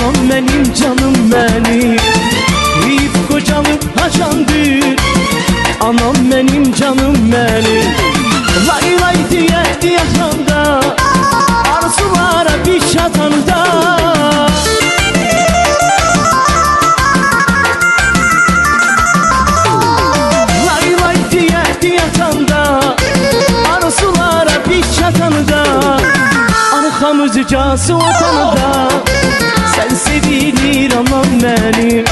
Anam benim canım benim, yiyip kocalıp haşandır. Anam benim canım benim, lay lay diye yaşamda, arzulara bir şatanda. Lay lay diye yaşamda, arzulara bir şatanda. Arkamızı cası vatanında, sen sevilir anam benim.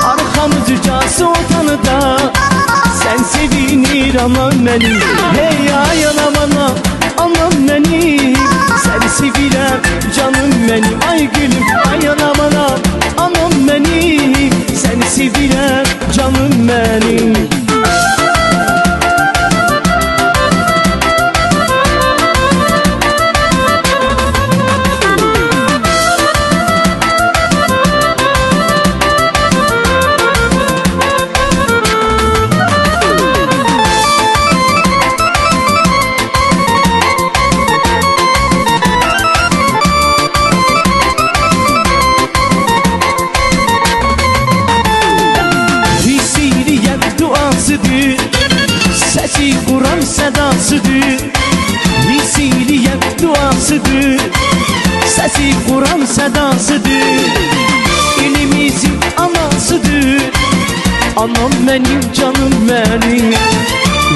Arkamızı cası vatanında, sen sevinir anam benim. Hey ay anam anam, anam benim, sen sevilen canım benim. Ay gülüm ay anam anam, anam benim, sen sevilen canım benim. Sesi Kur'an sedasıdır, Vesiliye duasıdır. Sesi Kur'an sedasıdır, ilimizin anasıdır. Anam benim canım benim,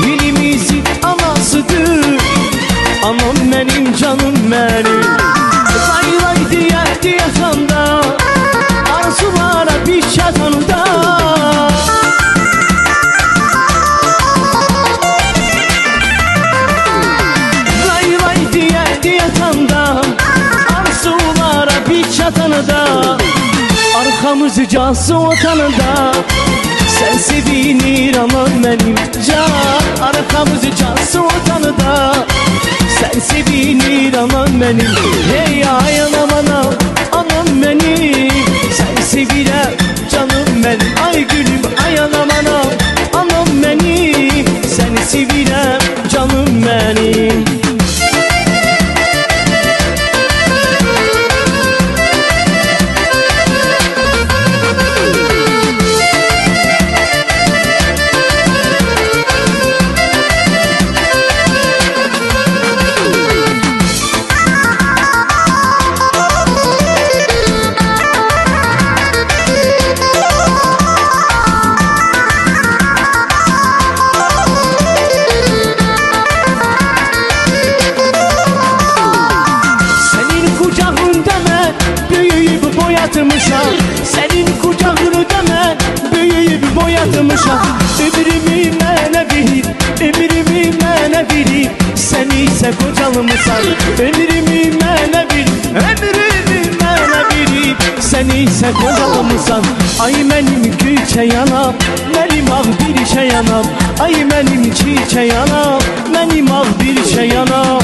ilimizin anasıdır. Anam benim canım benim, lay lay diye yaşamda, arzulara bir şatanda. Arzulara bir çatanada, arkamızı cası vatanında, sen sevinir aman benim can. Arkamızı cası vatanında, sen sevinir aman benim. Hey ay anam anam, anam benim, sen sevilen canım benim. Ay gülüm ay anam anam, anam benim, sen sevilen canım benim. Senin kucağını deme, büyüyüp boyatmışam. Ömrümü mənə verib, ömrümü mənə verib, sen ise kocalmışsan. Ömrümü mənə verib, ömrümü mənə verib, sen ise kocalmışsan. Ay benim küçe yanam, benim ağ bir şey yanam. Ay benim çiçe yanam, benim ağ bir şey yanam.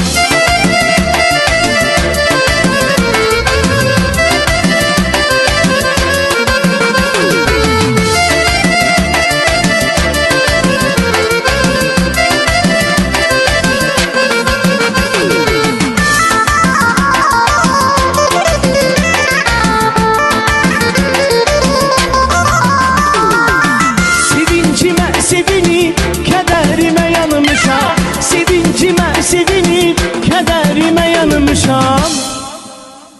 Sevinip kederime yanmışam, sevincime sevinip kederime yanmışam.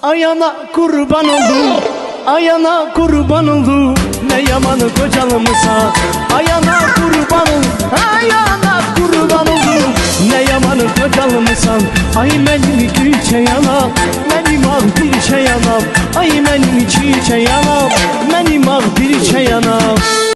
Ayana kurban oldum, ayana kurban oldum, ne yamanı kocalmışam. Ayana kurban oldum, ayana kurban oldum, ne yamanı kocalmışam. Ay benim küçe yanam,